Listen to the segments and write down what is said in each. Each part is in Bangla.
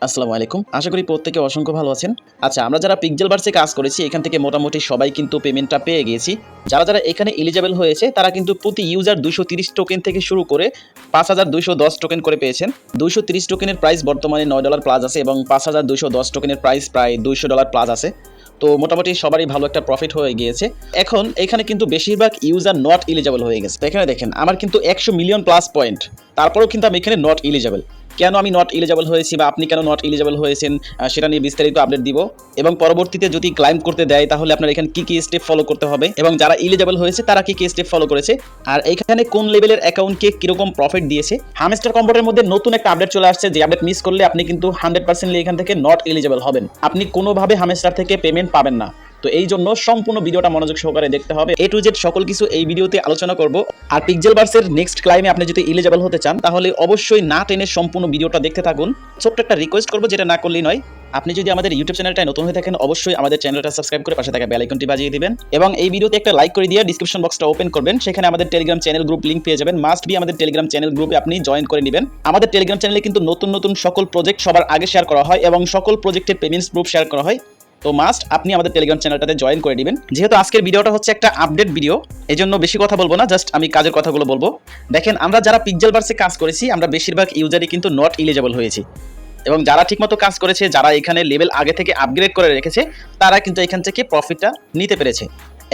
আসসালামু আলাইকুম। আশা করি প্রত্যেকে অসংখ্য ভালো আছেন। আচ্ছা, আমরা যারা পিক্সেলভার্সে কাজ করেছি এখান থেকে মোটামুটি সবাই কিন্তু পেমেন্টটা পেয়ে গিয়েছি। যারা এখানে এলিজিবল হয়েছে তারা কিন্তু প্রতি ইউজার 230 টোকেন থেকে শুরু করে 5210 টোকেন করে পেয়েছেন। 230 টোকেনের প্রাইস বর্তমানে $9 প্লাস আছে এবং 5210 টোকেনের প্রাইস প্রায় $200 প্লাস আছে। তো মোটামুটি সবারই ভালো একটা প্রফিট হয়ে গিয়েছে। এখন এখানে কিন্তু বেশিরভাগ ইউজার নট এলিজিবল হয়ে গেছে। তো এখানে দেখেন আমার কিন্তু 100 মিলিয়ন প্লাস পয়েন্ট, তারপরেও কিন্তু আমি এখানে নট এলিজিবল। কেন আমি নট এলিজিবল হয়েছি বা আপনি কেন নট এলিজিবল হয়েছেন সেটা নিয়ে বিস্তারিত আপডেট দিব এবং পরবর্তীতে যদি ক্লাইম করতে দেয় তাহলে আপনার এখানে কি স্টেপ ফলো করতে হবে এবং যারা এলিজিবল হয়েছে তারা কি স্টেপ ফলো করেছে আর এইখানে কোন লেভেলের অ্যাকাউন্টকে কিরকম প্রফিট দিয়েছে। হামস্টার কম্পোর্টের মধ্যে নতুন একটা আপডেট চলে আসছে, যে আপডেট মিস করলে আপনি কিন্তু 100% এখান থেকে নট এলিজিবল হবেন, আপনি কোনোভাবে হামস্টার থেকে পেমেন্ট পাবেন না। তো এই জন্য সম্পূর্ণ ভিডিওটা মনোযোগ সহকারে দেখতে হবে। A to Z সকল কিছু এই ভিডিওতে আলোচনা করব। আর পিক্সেলভার্সের নেক্সট ক্লাইমে আপনি যদি এলিজিবল হতে চান তাহলে অবশ্যই না টেনে সম্পূর্ণ ভিডিওটা দেখতে থাকুন। ছোট্ট একটা রিকোয়েস্ট করব, যেটা না করলেই নয়, আপনি যদি আমাদের ইউটিউব চ্যানেলটায় নতুন হয়ে থাকেন অবশ্যই আমাদের চ্যানেলটা সাবস্ক্রাইব করে পাশে থাকা বেল আইকনটি বাজিয়ে দিবেন এবং এই ভিডিওতে একটা লাইক করে দিয়ে ডেসক্রিপশন বক্সটা ওপেন করবেন। সেখানে আমাদের টেলিগ্রাম চ্যানেল গ্রুপ লিংক পেয়ে যাবেন। মাস্ট বি আমাদের টেলিগ্রাম চ্যানেল গ্রুপে আপনি জয়েন করে নেবেন। আমাদের টেলিগ্রাম চ্যানেলে কিন্তু নতুন নতুন সকল প্রজেক্ট সবার আগে শেয়ার করা হয় এবং সকল প্রজেক্টের পেমেন্টস প্রুফ শেয়ার করা হয়। তো মাস্ট আপনি আমাদের টেলিগ্রাম চ্যানেলটাতে জয়েন করে দিবেন। যেহেতু আজকের ভিডিওটা হচ্ছে একটা আপডেট ভিডিও, এই জন্য বেশি কথা বলবো না, জাস্ট আমি কাজের কথাগুলো বলবো। দেখেন, আমরা যারা পিক্সেলভার্সে কাজ করেছি আমরা বেশিরভাগ ইউজারই কিন্তু নট এলিজিবল হয়েছি এবং যারা ঠিকমতো কাজ করেছে, যারা এখানে লেভেল আগে থেকে আপগ্রেড করে রেখেছে তারা কিন্তু এখান থেকে প্রফিটটা নিতে পেরেছে।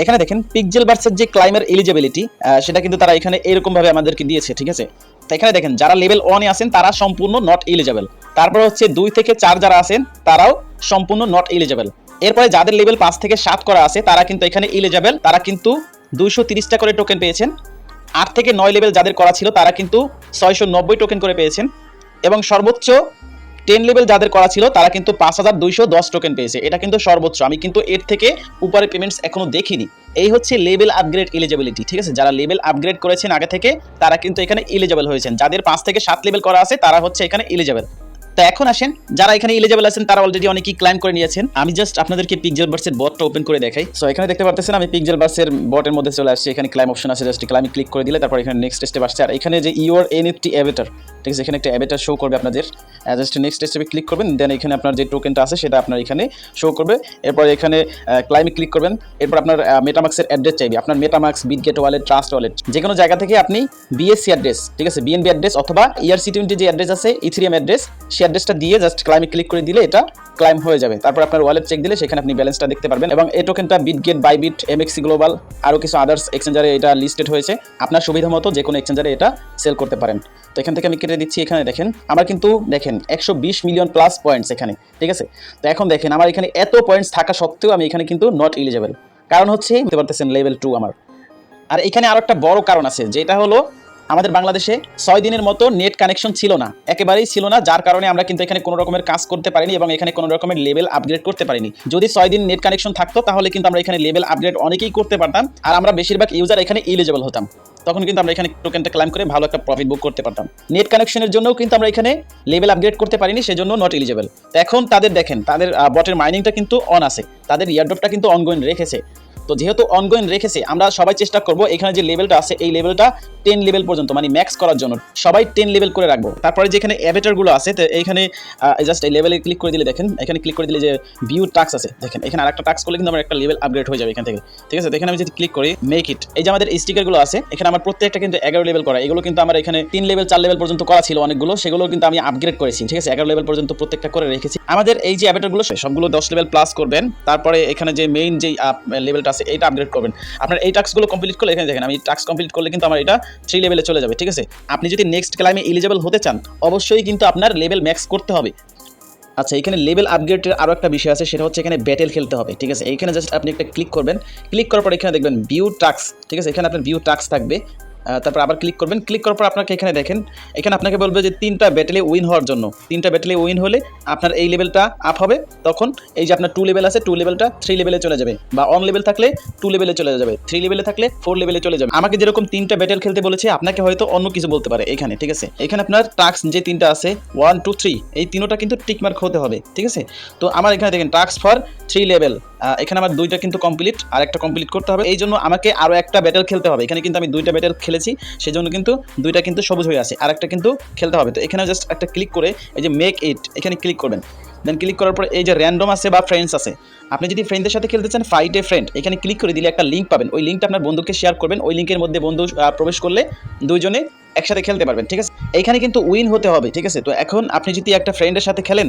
এখানে দেখেন পিক্সেলভার্সের যে ক্লাইমের এলিজিবিলিটি সেটা কিন্তু তারা এখানে এরকম ভাবে আমাদেরকে দিয়েছে, ঠিক আছে। তো এখানে দেখেন যারা লেভেল 1 এ আছেন তারা সম্পূর্ণ নট এলিজিবল, তারপর হচ্ছে 2 থেকে 4 যারা আছেন তারাও সম্পূর্ণ নট এলিজিবল। এরপরে যাদের লেভেল 5 থেকে 7 করা আছে তারা কিন্তু এখানে এলিজিবল, তারা কিন্তু 230টা করে টোকেন পেয়েছেন। 8 থেকে 9 লেভেল যাদের করা ছিল তারা কিন্তু 690 টোকেন করে পেয়েছেন এবং সর্বোচ্চ 10 লেভেল যাদের করা ছিল তারা কিন্তু 5210 টোকেন পেয়েছে। এটা কিন্তু সর্বোচ্চ, আমি কিন্তু এর থেকে উপরে পেমেন্টস এখনো দেখিনি। এই হচ্ছে লেভেল আপগ্রেড এলিজিবিলিটি, ঠিক আছে। যারা লেভেল আপগ্রেড করেছেন আগে থেকে তারা কিন্তু এখানে এলিজিবল হয়েছেন। যাদের 5 থেকে 7 লেভেল করা আছে তারা হচ্ছে এখানে এলিজিবল। তো এখন আসেন, যারা এখানে এলিজিবল আছেন তারা অলরেডি অনেকেই ক্লাইম করে নিয়েছেন। আমি জাস্ট আপনাদেরকে পিক্সেলভার্সের বটটা ওপেন করে দেখাই। সো এখানে দেখতে পাচ্ছেন আমি পিক্সেলভার্সের বটের মধ্যে চলে আসছি। এখানে ক্লাইম অপশন আছে, জাস্ট ক্লাইম ক্লিক করে দিলে তারপর এখানে নেক্সট স্টেপ আসছে। আর এখানে যে ইউর এনএফটি অ্যাভাটার, ঠিক আছে, এখানে একটা অ্যাভাটার শো করবে আপনাদের। জাস্ট নেক্সট স্টেপে ক্লিক করবেন, দেন এখানে আপনার যে টোকেনটা আছে সেটা আপনার এখানে শো করবে। এরপর এখানে ক্লাইমে ক্লিক করবেন। এরপর আপনার মেটামাক্সের অ্যাড্রেস চাইবে, আপনার MetaMask, Bitget wallet, trust wallet, যে কোনো জায়গা থেকে আপনি বিএসসি অ্যাড্রেস, ঠিক আছে, বিএনবি অ্যাড্রেস অথবা ERC20 যে অ্যাড্রেস আছে ইথেরিয়াম অ্যাড্রেস, সেই অ্যাড্রেসটা দিয়ে জাস্ট ক্লাইমে ক্লিক করে দিলে এটা ক্লাইম হয়ে যাবে। তারপর আপনার ওয়ালেট চেক দিলে সেখানে আপনি ব্যালেন্সটা দেখতে পারবেন এবং এই টোকেনটা বিটগেট, বাইবিট, MXC গ্লোবাল আরও কিছু আদার্স এক্সচেঞ্জারে এটা লিস্টেড হয়েছে। আপনার সুবিধা মতো যে কোনো এক্সচেঞ্জারে এটা সেল করতে পারেন। তো এখান থেকে আমি কেটে দিচ্ছি। এখানে দেখেন আমার কিন্তু দেখেন 120 মিলিয়ন প্লাস পয়েন্টস এখানে, ঠিক আছে। তো এখন দেখেন আমার এখানে এত পয়েন্টস থাকা সত্ত্বেও আমি এখানে কিন্তু নট এলিজিবল, কারণ হচ্ছে বুঝতে পারতেছেন লেভেল 2 আমার। আর এখানে আরও একটা বড় কারণ আছে, যেটা হলো আমাদের বাংলাদেশে 6 দিনের মতো নেট কানেকশন ছিল না, একেবারেই ছিল না, যার কারণে আমরা কিন্তু এখানে কোনো রকমের কাজ করতে পারিনি এবং এখানে কোনো রকমের লেভেল আপগ্রেড করতে পারিনি। যদি 6 দিন নেট কানেকশন থাকতো তাহলে কিন্তু আমরা এখানে লেভেল আপগ্রেড অনেকেই করতে পারতাম আর আমরা বেশিরভাগ ইউজার এখানে এলিজিবল হতাম। তখন কিন্তু আমরা এখানে টোকেনটা ক্লাইম করে ভালো একটা প্রফিট বুক করতে পারতাম। নেট কানেকশনের জন্যও কিন্তু আমরা এখানে লেভেল আপগ্রেড করতে পারিনি, সেজন্য নট এলিজিবল। তো এখন তাদের দেখেন তাদের বটের মাইনিংটা কিন্তু অন আছে, তাদের ইয়ারড্রপটা কিন্তু অনগোয়িং রেখেছে। তো যেহেতু অনগোয়িং রেখেছে আমরা সবাই চেষ্টা করব এখানে যে লেভেলটা আছে এই লেভেলটা 10 লেভেল পর্যন্ত মানে ম্যাক্স করার জন্য সবাই 10 লেভেল করে রাখবো। তারপরে যেখানে অ্যাভাটারগুলো আছে তো এইখানে জাস্ট এই লেভেলে ক্লিক করে দিলে দেখেন এখানে ক্লিক করে দিলে যে ভিউ টাস্ক আছে, দেখেন এখানে আরেকটা টাস্ক করলে কিন্তু আমার একটা লেভেল আপগ্রেড হয়ে যাবে এখান থেকে, ঠিক আছে। তো এখানে আমি যদি ক্লিক করি মেক ইট, এই যে আমাদের স্টিকারগুলো আছে এখানে আমার প্রত্যেকটা কিন্তু 11 লেভেল করা, এগুলো কিন্তু আমার এখানে 3 লেভেল 4 লেভেল পর্যন্ত করা ছিল অনেকগুলো, সেগুলো কিন্তু আমি আপগ্রেড করেছি, ঠিক আছে। 11 লেভেল পর্যন্ত প্রত্যেকটা করে রেখেছি। আমাদের এই যে অ্যাভাটারগুলো সবগুলো 10 লেভেল প্লাস করবেন, তারপরে এখানে যে মেইন যে লেভেলটা আছে এইটা আপগ্রেড করবেন। আপনার এই টাস্কগুলো কমপ্লিট করলে এখানে দেখেন আমি টাস্ক কমপ্লিট করলে কিন্তু আমার এটা 3 লেভেলে চলে যাবে, ঠিক আছে। আপনি যদি নেক্সট ক্লাইমে এলিজিবল হতে চান অবশ্যই কিন্তু আপনার লেভেল ম্যাক্স করতে হবে। আচ্ছা, এখানে লেভেল আপগ্রেডের আরও একটা বিষয় আছে, সেটা হচ্ছে এখানে ব্যাটেল খেলতে হবে, ঠিক আছে। এইখানে জাস্ট আপনি একটা ক্লিক করবেন, ক্লিক করার পর এখানে দেখবেন ভিউ টাস্ক, ঠিক আছে। এখানে আপনার ভিউ টাস্ক থাকবে, তারপর আবার ক্লিক করবেন। ক্লিক করার পর আপনাকে এখানে দেখেন এখানে আপনাকে বলবে যে 3টা ব্যাটেলে উইন হওয়ার জন্য, 3টা ব্যাটেলে উইন হলে আপনার এই লেভেলটা আপ হবে। তখন এই যে আপনার 2 লেভেল আছে 2 লেভেলটা 3 লেভেলে চলে যাবে, বা অন লেভেল থাকলে 2 লেভেলে চলে যাবে, 3 লেভেলে থাকলে 4 লেভেলে চলে যাবে। আমাকে যেরকম 3টা ব্যাটেল খেলতে বলেছে আপনাকে হয়তো অন্য কিছু বলতে পারে এখানে, ঠিক আছে। এখানে আপনার টাস্ক যে 3টা আছে 1 2 3 এই 3টা কিন্তু টিকমার্ক হতে হবে, ঠিক আছে। তো আমার এখানে দেখেন টাস্ক ফর 3 লেভেল এখানে আমার দুইটা কিন্তু কমপ্লিট, আর একটা কমপ্লিট করতে হবে। এই জন্য আমাকে আরও একটা ব্যাটেল খেলতে হবে। এখানে কিন্তু আমি দুইটা ব্যাটেল খেলেছি, সেই জন্য কিন্তু দুইটা কিন্তু সবুজ হয়ে আছে, আর একটা কিন্তু খেলতে হবে। তো এখানে জাস্ট একটা ক্লিক করে এই যে মেক ইট এখানে ক্লিক করবেন। দেন ক্লিক করার পর এই যে র্যান্ডম আছে বা ফ্রেন্ডস আছে, আপনি যদি ফ্রেন্ডদের সাথে খেলতে চান ফাইট এ ফ্রেন্ড এখানে ক্লিক করে দিলে একটা লিঙ্ক পাবেন। ওই লিঙ্কটা আপনার বন্ধুকে শেয়ার করবেন, ওই লিঙ্কের মধ্যে বন্ধু প্রবেশ করলে দুইজনে একসাথে খেলতে পারবেন, ঠিক আছে। এইখানে কিন্তু উইন হতে হবে, ঠিক আছে। তো এখন আপনি যদি একটা ফ্রেন্ডের সাথে খেলেন,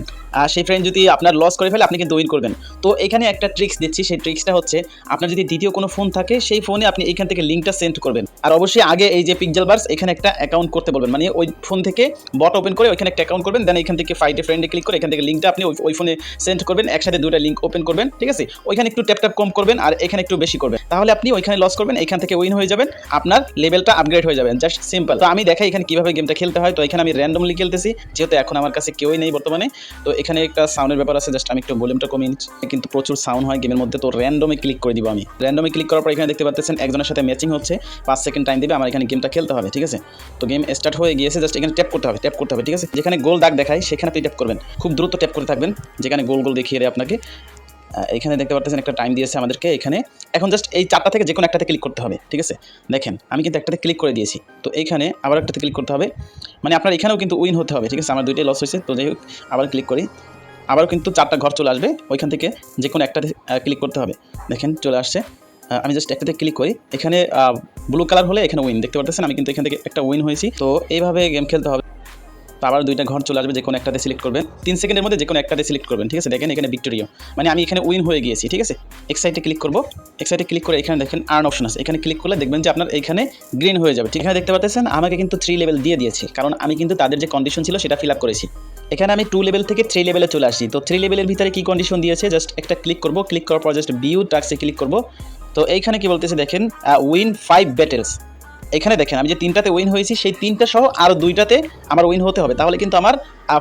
সেই ফ্রেন্ড যদি আপনার লস করে ফেলে আপনি কিন্তু উইন করবেন। তো এখানে একটা ট্রিক্স দিচ্ছি, সেই ট্রিক্সটা হচ্ছে আপনার যদি দ্বিতীয় কোনো ফোন থাকে সেই ফোনে আপনি এখান থেকে লিঙ্কটা সেন্ড করবেন। আর অবশ্যই আগে এই যে পিক্সেলবার্স এখানে একটা অ্যাকাউন্ট করতে বলবেন, মানে ওই ফোন থেকে বট ওপেন করে ওইখানে একটা অ্যাকাউন্ট করবেন। দেন এখান থেকে ফাইটে ফ্রেন্ডে ক্লিক করে এখান থেকে লিঙ্কটা আপনি ওই ফোনে সেন্ড করবেন, একসাথে দুটো লিঙ্ক ওপেন করবেন, ঠিক আছে। ওইখানে একটু ট্যাপ কম করবেন আর এখানে একটু বেশি করবেন, তাহলে আপনি ওইখানে লস করবেন, এখান থেকে উইন হয়ে যাবেন, আপনার লেভেলটা আপগ্রেড হয়ে যাবেন, জাস্ট সিম্পল। তো আমি দেখাই এখানে কিভাবে গেমটা খেলতে হয়। তো এখানে আমি র্যান্ডমলি খেলতেছি, যেহেতু এখন আমার কাছে কেউই নেই বর্তমানে। তো এখানে একটা সাউন্ডের ব্যাপার আছে, জাস্ট আমি একটু ভলিউমটা কমিয়ে নিচ্ছি, কিন্তু প্রচুর সাউন্ড হয় গেমের মধ্যে। তো র্যান্ডমে ক্লিক করে দিব আমি। র্যান্ডমে ক্লিক করার পর এখানে দেখতে পাচ্ছেন একজনের সাথে ম্যাচিং হচ্ছে, 5 সেকেন্ড টাইম দিবে, আমার এখানে গেমটা খেলতে হবে, ঠিক আছে। তো গেম স্টার্ট হয়ে গিয়েছে, জাস্ট এখানে ট্যাপ করতে হবে, ঠিক আছে। যেখানে গোল দাগ দেখায় সেখানে আপনি ট্যাপ করবেন, খুব দ্রুত ট্যাপ করে থাকবেন, যেখানে গোল গোল দেখিয়ে দেয় আপনাকে। এখানে দেখতে পাচ্ছেন একটা টাইম দিয়েছে আমাদেরকে এখানে। এখন জাস্ট এই চারটা থেকে যে কোনো একটাতে ক্লিক করতে হবে, ঠিক আছে। দেখেন আমি কিন্তু একটাতে ক্লিক করে দিয়েছি, তো এইখানে আবার একটাতে ক্লিক করতে হবে, মানে আপনার এখানেও কিন্তু উইন হতে হবে, ঠিক আছে। আমার দুইটাই লস হয়েছে, তো যাই হোক আবার ক্লিক করি, আবারও কিন্তু 4টা ঘর চলে আসবে, ওইখান থেকে যে কোনো একটাতে ক্লিক করতে হবে। দেখেন চলে আসছে, আমি জাস্ট একটাতে ক্লিক করি, এখানে ব্লু কালার হলে এখানে উইন দেখতে পাচ্ছেন, আমি কিন্তু এখান থেকে একটা উইন হয়েছি। তো এইভাবে গেম খেলতে হবে। তো আবার দুইটা ঘর চলে আসবে, যে কোনো একটাতে সিলেক্ট করবেন, 3 সেকেন্ডের মধ্যে যে কোনো একটাতে সিলেক্ট করবেন, ঠিক আছে। দেখেন এখানে ভিক্টোরিয়া, মানে আমি এখানে উইন হয়ে গিয়েছি, ঠিক আছে। এক্সাইটে ক্লিক করবো, এক্সাইটে ক্লিক করে এখানে দেখেন আর্ন অপশন আছে, এখানে ক্লিক করলে দেখবেন যে আপনার এখানে গ্রিন হয়ে যাবে, ঠিক আছে। দেখতে পাচ্ছেন আমাকে কিন্তু 3 লেভেল দিয়ে দিয়েছে, কারণ আমি কিন্তু তাদের যে কন্ডিশন ছিল সেটা ফিল আপ করেছি। এখানে আমি 2 লেভেল থেকে 3 লেভেলে চলে আসি। তো 3 লেভেলের ভিতরে কি কন্ডিশন দিয়েছে, জাস্ট একটা ক্লিক করবো, ক্লিক করার পর জাস্ট ভিউ টাস্কে ক্লিক করবো। তো এইখানে কি বলতেছে দেখেন, উইন 5 ব্যাটেলস। এখানে দেখেন আমি যে 3টাতে উইন হয়েছি, সেই 3টা সহ আরও 2টাতে আমার উইন হতে হবে, তাহলে কিন্তু আমার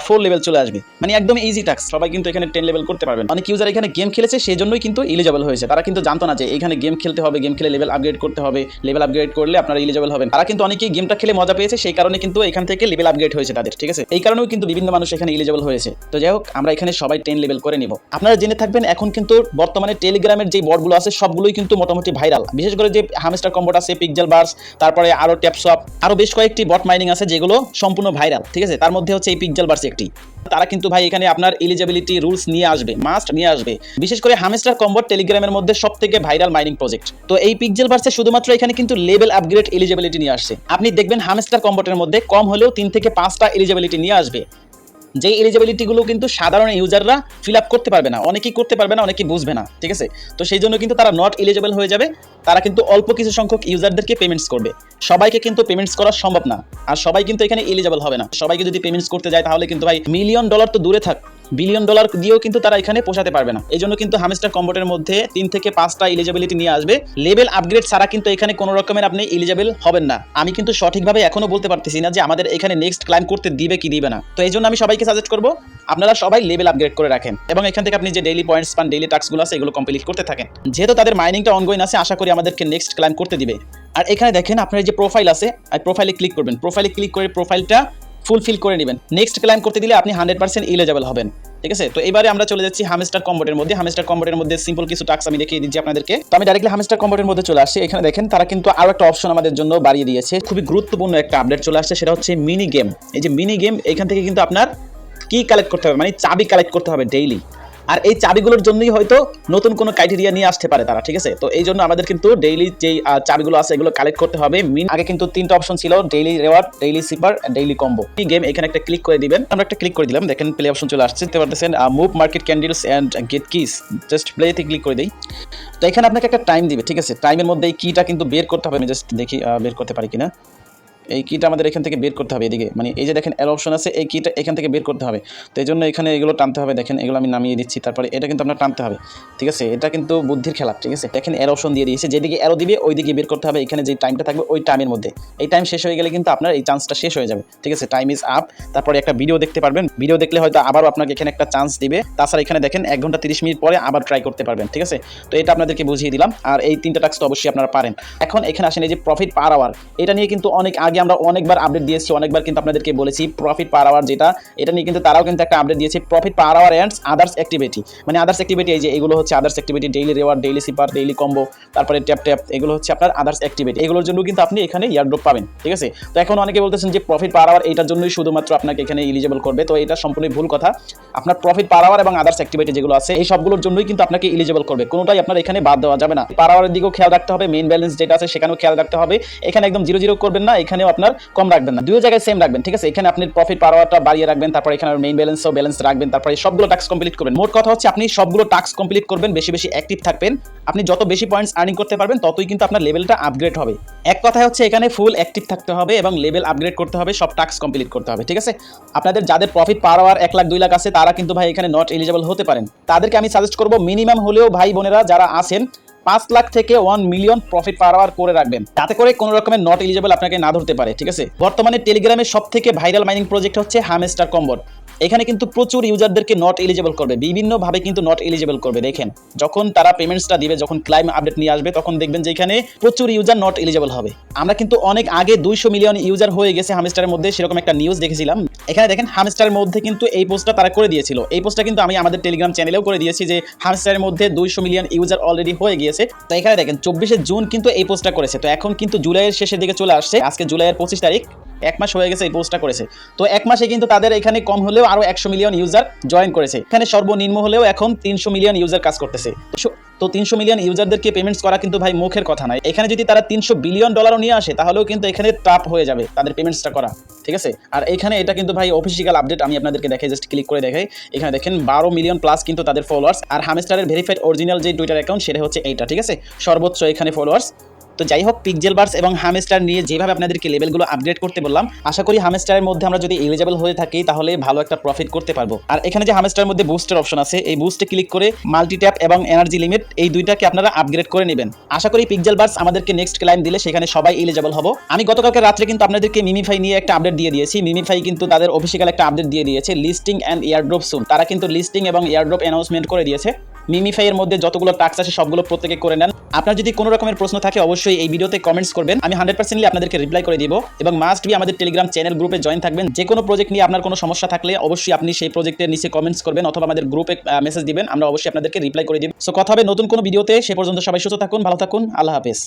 4 লেভেল চলে আসবে, মানে একদম ইজি টাস্ক। সবাই কিন্তু এখানে 10 লেভেল করতে পারবেন। অনেক ইউজার এখানে গেম খেলেছে, সেই জন্যই কিন্তু এলিজেবল হয়েছে। তারা কিন্তু জানতো না যে এখানে গেম খেলতে হবে, গেম খেলে লেভেল আপগ্রেড করতে হবে, লেভেল আপগ্রেড করলে আপনারা এলিজেবল হবেন। তারা কিন্তু অনেকেই গেমটা খেলে মজা পেয়েছে, সেই কারণে কিন্তু এখান থেকে লেভেল আপগ্রেড হয়েছে তাদের, ঠিক আছে। এই কারণেও কিন্তু বিভিন্ন মানুষ এখানে এলিজেবল হয়েছে। তো যাই হোক আমরা এখানে সবাই 10 লেভেল করে নিব। আপনারা জেনে থাকবেন এখন কিন্তু বর্তমানে টেলিগ্রামের যে বটগুলো আছে সবগুলোই কিন্তু মোটামুটি ভাইরাল, বিশেষ করে যে হামস্টার কম্বোট আছে, পিক্সেলবার্স, তারপরে আরও ট্যাপসপ, আরও বেশ কয়েকটি বট মাইনিং আছে যেগুলো সম্পূর্ণ ভাইরাল, ঠিক আছে। তার মধ্যে হচ্ছে এই পিক্সেলবার্স একটি। তারা কিন্তু ভাই এখানে আপনার এলিজিবিলিটি রুলস নিয়ে আসবে, মাস্ট নিয়ে আসবে। বিশেষ করে হামস্টার কম্বোট টেলিগ্রামের মধ্যে সবথেকে ভাইরাল মাইনিং প্রজেক্ট। তো এই পিক্সেলবার্সে শুধুমাত্র এখানে কিন্তু লেভেল আপগ্রেড এলিজিবিলিটি নিয়ে আসছে। আপনি দেখবেন হামস্টার কম্বোটের মধ্যে কম হলেও 3 থেকে 5টা এলিজিবিলিটি নিয়ে আসবে, যেই এলিজিবিলিটিগুলো কিন্তু সাধারণ ইউজাররা ফিল আপ করতে পারবে না, অনেকেই করতে পারবে না, অনেকেই বুঝবে না, ঠিক আছে। তো সেই জন্য কিন্তু তারা নট এলিজিবল হয়ে যাবে। তারা কিন্তু অল্প কিছু সংখ্যক ইউজারদেরকে পেমেন্টস করবে, সবাইকে কিন্তু পেমেন্টস করা সম্ভব না, আর সবাই কিন্তু এখানে এলিজিবল হবে না। সবাইকে যদি পেমেন্টস করতে যায় তাহলে কিন্তু ভাই $1,000,000 তো দূরে থাক, $1,000,000,000 দিয়েও কিন্তু তারা এখানে পোষাতে পারবে না। এই জন্য কিন্তু হামস্টার কম্বোটের মধ্যে 3 থেকে 5টা এলিজিবিলিটি নিয়ে আসবে। লেভেল আপগ্রেড ছাড়া কিন্তু এখানে কোনো রকমের আপনি এলিজিবল হবেন না। আমি কিন্তু সঠিকভাবে এখনো বলতে পারতেছি না যে আমাদের এখানে নেক্সট ক্লাইম করতে দিবে কি দিবে না। তো এই জন্য আমি সবাইকে সাজেস্ট করবো আপনারা সবাই লেভেল আপগ্রেড করে রাখেন, এবং এখান থেকে আপনি যে ডেইলি পয়েন্টস পান, ডেইলি টাস্কগুলো আছে এগুলো কমপ্লিট করতে থাকেন। যেহেতু তাদের মাইনিংটা অনগোয়িং আছে, আশা করি আমাদেরকে নেক্সট ক্লাইম করতে দিবে। আর এখানে দেখেন আপনার যে প্রোফাইল আছে, প্রোফাইলে ক্লিক করবেন, প্রোফাইলে ক্লিক করে প্রোফাইলটা ফুলফিল করে নেবেন। নেক্সট ক্লাইম করতে দিলে আপনি 100% এলিজিবল হবেন, ঠিক আছে। তো এবারে আমরা চলে যাচ্ছি হামস্টার কম্বোটের মধ্যে। হামস্টার কম্বোটের মধ্যে সিম্পল কিছু টাস্ক আমি দেখিয়ে দিচ্ছি আপনাদেরকে। তো আমি ডাইরেক্টলি হামস্টার কম্বোটের মধ্যে চলে আসছি। এখানে দেখেন তারা কিন্তু আরো একটা অপশন আমাদের জন্য বাড়িয়ে দিয়েছে, খুবই গুরুত্বপূর্ণ একটা আপডেট চলে আসছে, সেটা হচ্ছে মিনি গেম। এই যে মিনি গেম, এখান থেকে কিন্তু আপনার কি কালেক্ট করতে হবে, মানে চাবি কালেক্ট করতে হবে ডেইলি। আর এই চাবিগুলোর জন্যই হয়তো নতুন কোনো ক্রাইটেরিয়া নিয়ে আসতে পারে তারা, ঠিক আছে। তো এই জন্য আমাদের কিন্তু ডেইলি যেই চাবিগুলো আছে এগুলো কালেক্ট করতে হবে। আগে কিন্তু 3টা অপশন ছিল, daily reward, daily cipher, daily combo. এই গেম এখানে একটা ক্লিক করে দিবেন। আমরা একটা ক্লিক করে দিলাম, দেখেন প্লে অপশন চলে আসছে, দেখতে পাচ্ছেন move market candles and get keys. Just প্লেতে ক্লিক করে দিই। তো এখানে আপনাকে একটা টাইম দিবে, ঠিক আছে। টাইমের মধ্যে এই কিটা কিন্তু বের করতে হবে। আমি জাস্ট দেখি বের করতে পারি কিনা। এই কিটা আমাদের এখান থেকে বের করতে হবে, এদিকে মানে এই যে দেখেন এর অপশন আছে, এই কিটা এখান থেকে বের করতে হবে। তো এই জন্য এখানে এগুলো টানতে হবে, দেখেন এগুলো আমি নামিয়ে দিচ্ছি, তারপরে এটা কিন্তু আপনার টানতে হবে, ঠিক আছে। এটা কিন্তু বুদ্ধির খেলা, ঠিক আছে। দেখেন এর অপশন দিয়ে দিয়েছে, যেদিকে এরো দিবে ওই দিকে বের করতে হবে। এখানে যে টাইমটা থাকবে ওই টাইমের মধ্যে, এই টাইম শেষ হয়ে গেলে কিন্তু আপনার এই চান্সটা শেষ হয়ে যাবে, ঠিক আছে। Time is up. তারপরে একটা ভিডিও দেখতে পারবেন, ভিডিও দেখলে হয়তো আবারও আপনাকে এখানে একটা চান্স দিবে। তাছাড়া এখানে দেখেন 1 ঘন্টা 30 মিনিট পরে আবার ট্রাই করতে পারবেন, ঠিক আছে। তো এটা আপনাদেরকে বুঝিয়ে দিলাম। আর এই 3টা টাস্ক তো অবশ্যই আপনারা পারেন। এখন এখানে আসেন এই যে প্রফিট পার আওয়ার, এটা নিয়ে কিন্তু অনেক আগে আগে আমরা অনেকবার আপডেট দিয়েছি, অনেকবার কিন্তু আপনাদেরকে বলেছি প্রফিট পার আওয়ার যেটা, এটা নিয়ে কিন্তু তারাও কিন্তু একটা আপডেট দিয়েছে, profit per hour and others activity. মানে আদার্স অ্যাক্টিভিটি এই যে এগুলো হচ্ছে others activity, daily reward, daily cipher, daily combo, তারপরে ট্যাপ ট্যাপ, এগুলো হচ্ছে আপনার আদার্স অ্যাক্টিভিটি। এগুলোর জন্য কিন্তু আপনি এখানে ইয়ারড্রপ পাবেন, ঠিক আছে। তো এখন অনেকে বলতেছেন যে প্রফিট পার আওয়ার এইটার জন্যই শুধুমাত্র আপনাকে এখানে এলিজিবল করবে, তো এটা সম্পূর্ণ ভুল কথা। আপনার প্রফিট পার আওয়ার এবং আদার্স অ্যাক্টিভিটি যেগুলো আছে এই সবগুলোর জন্যই কিন্তু আপনাকে এলিজিবল করবে, কোনোটাই আপনার এখানে বাদ দেওয়া যাবে না। পার আওয়ারের দিকেও খেয়াল রাখতে হবে, মেইন ব্যালেন্স যেটা আছে সেখানেও খেয়াল রাখতে হবে। এখানে একদম 0 করবেন না, এখানেও আপনার কম রাখবেন না, দুই জায়গায় সেম রাখবেন, ঠিক আছে। এখানে আপনি প্রফিট পার আওয়ারটা বাড়িয়ে রাখবেন, তারপর এখানে মেইন ব্যালেন্সও ব্যালেন্স রাখবেন, তারপরে সবগুলো টাস্ক কমপ্লিট করবেন। মোট কথা হচ্ছে আপনি সবগুলো টাস্ক কমপ্লিট করবেন, বেশি বেশি অ্যাক্টিভ থাকবেন। আপনি যত বেশি পয়েন্টস আর্নিং করতে পারবেন ততই কিন্তু আপনার লেভেলটা আপগ্রেড হবে। এক কথায় হচ্ছে এখানে ফুল অ্যাক্টিভ থাকতে হবে এবং লেভেল আপগ্রেড করতে হবে, সব টাস্ক কমপ্লিট করতে হবে, ঠিক আছে। আপনাদের যাদের profit per hour 1 lakh 2 lakh আছে তারা কিন্তু ভাই এখানে নট এলিজিবল হতে পারেন। তাদেরকে আমি সাজেস্ট করব মিনিমাম হলেও ভাই বোনেরা যারা আছেন 5 লাখ থেকে 1 মিলিয়ন প্রফিট পার আওয়ার করে রাখবেন, তাতে করে কোনো রকমের নট এলিজিবল আপনাকে না ধরতে পারে, ঠিক আছে। বর্তমানে টেলিগ্রামের সবথেকে ভাইরাল মাইনিং প্রজেক্ট হচ্ছে হামস্টার কম্বো। এখানে কিন্তু প্রচুর ইউজারদেরকে নট এলিজিবল করবে, বিভিন্নভাবে কিন্তু নট এলিজিবল করবে। দেখেন যখন তারা পেমেন্টসটা দিবে, যখন ক্লাইম আপডেট নিয়ে আসবে, তখন দেখবেন যে এখানে প্রচুর ইউজার নট এলিজিবল হবে। আমরা কিন্তু অনেক আগে 200 মিলিয়ন ইউজার হয়ে গেছে হামস্টারের মধ্যে, সেরকম একটা নিউজ দেখেছিলাম। এখানে দেখেন হামস্টারের মধ্যে কিন্তু এই পোস্টটা তারা করে দিয়েছিল, এই পোস্টটা কিন্তু আমি আমাদের টেলিগ্রাম চ্যানেলেও করে দিয়েছি যে হামস্টারের মধ্যে 200 মিলিয়ন ইউজার অলরেডি হয়ে গিয়েছে। তো এখানে দেখেন 24 জুন কিন্তু এই পোস্টটা করেছে, তো এখন কিন্তু জুলাইয়ের শেষের দিকে চলে আসছে, আজকে জুলাইয়ের 25 তারিখ, 1 মাস হয়ে গেছে এই পোস্টটা করেছে। তো 1 মাসে কিন্তু তাদের এখানে কম হলেও আরো 100 মিলিয়ন ইউজার জয়েন করেছে। এখানে সর্বনিম্ন হলেও এখন 300 মিলিয়ন ইউজার কাজ করতেছে। তো 300 মিলিয়ন ইউজারদেরকে পেমেন্টস করা কিন্তু ভাই মুখের কথা নয়। এখানে যদি তারা 300 বিলিয়ন ডলারও নিয়ে আসে তাহলেও কিন্তু এখানে টাফ হয়ে যাবে তাদের পেমেন্টসটা করা, ঠিক আছে। আর এখানে এটা কিন্তু ভাই অফিসিয়াল আপডেট, আমি আপনাদেরকে দেখাই, জাস্ট ক্লিক করে দেখাই। এখানে দেখেন 12 মিলিয়ন প্লাস কিন্তু তাদের ফলোয়ার্স, আর হামস্টারের ভেরিফাইড অরিজিনাল যে টুইটার অ্যাকাউন্ট সেটা হচ্ছে এইটা, ঠিক আছে, সর্বোচ্চ এখানে ফলোয়ার্স। তো যাই হোক, পিক্সেলবার্স এবং হামস্টার নিয়ে যেভাবে আপনাদেরকে লেভেলগুলো আপগ্রেড করতে বললাম, আশা করি হামস্টারের মধ্যে আমরা যদি এলিজিবল হয়ে থাকি তাহলে ভালো একটা প্রফিট করতে পারবো। আর এখানে যে হামস্টারের মধ্যে বুস্টের অপশন আছে, এই বুস্টে ক্লিক করে মাল্টি ট্যাপ এবং এনার্জি লিমিট এই দুইটাকে আপনারা আপগ্রেড করে নেবেন। আশা করি পিক্সেলবার্স আমাদেরকে নেক্সট ক্লাইম দিলে সেখানে সবাই এলিজিবল হবো। আমি গতকালকে রাত্রে কিন্তু আপনাদেরকে মিমিফাই নিয়ে একটা আপডেট দিয়ে দিয়েছি। মিমিফাই কিন্তু তাদের অফিসিয়াল একটা আপডেট দিয়ে দিয়েছে, লিস্টিং অ্যান্ড এয়ারড্রপ সুন। তারা কিন্তু লিস্টিং এবং এয়ারড্রপ অ্যানাউন্সমেন্ট করে দিয়েছে। মিমিফাই এর মধ্যে যতগুলো টাস্ক আছে সবগুলো প্রত্যেকে করে নেন। আপনার যদি কোনো রকমের প্রশ্ন থাকে অবশ্যই এই ভিডিওতে কমেন্টস করবেন, আমি 100% আপনাদেরকে রিপ্লাই করে দিব। এবং মাস্ট বি আমাদের টেলিগ্রাম চ্যানেল গ্রুপে জয়েন থাকবেন। যে কোনো প্রজেক্ট নিয়ে আপনার কোনো সমস্যা থাকলে অবশ্যই আপনি সেই প্রজেক্টের নিচে কমেন্টস করবেন অথবা আমাদের গ্রুপে মেসেজ দিবেন, আমরা অবশ্যই আপনাদেরকে রিপ্লাই করে দিব। সো কথা হবে নতুন কোনো ভিডিওতে, সে পর্যন্ত সবাই সুস্থ থাকুন, ভালো থাকুন, আল্লাহ হাফেজ।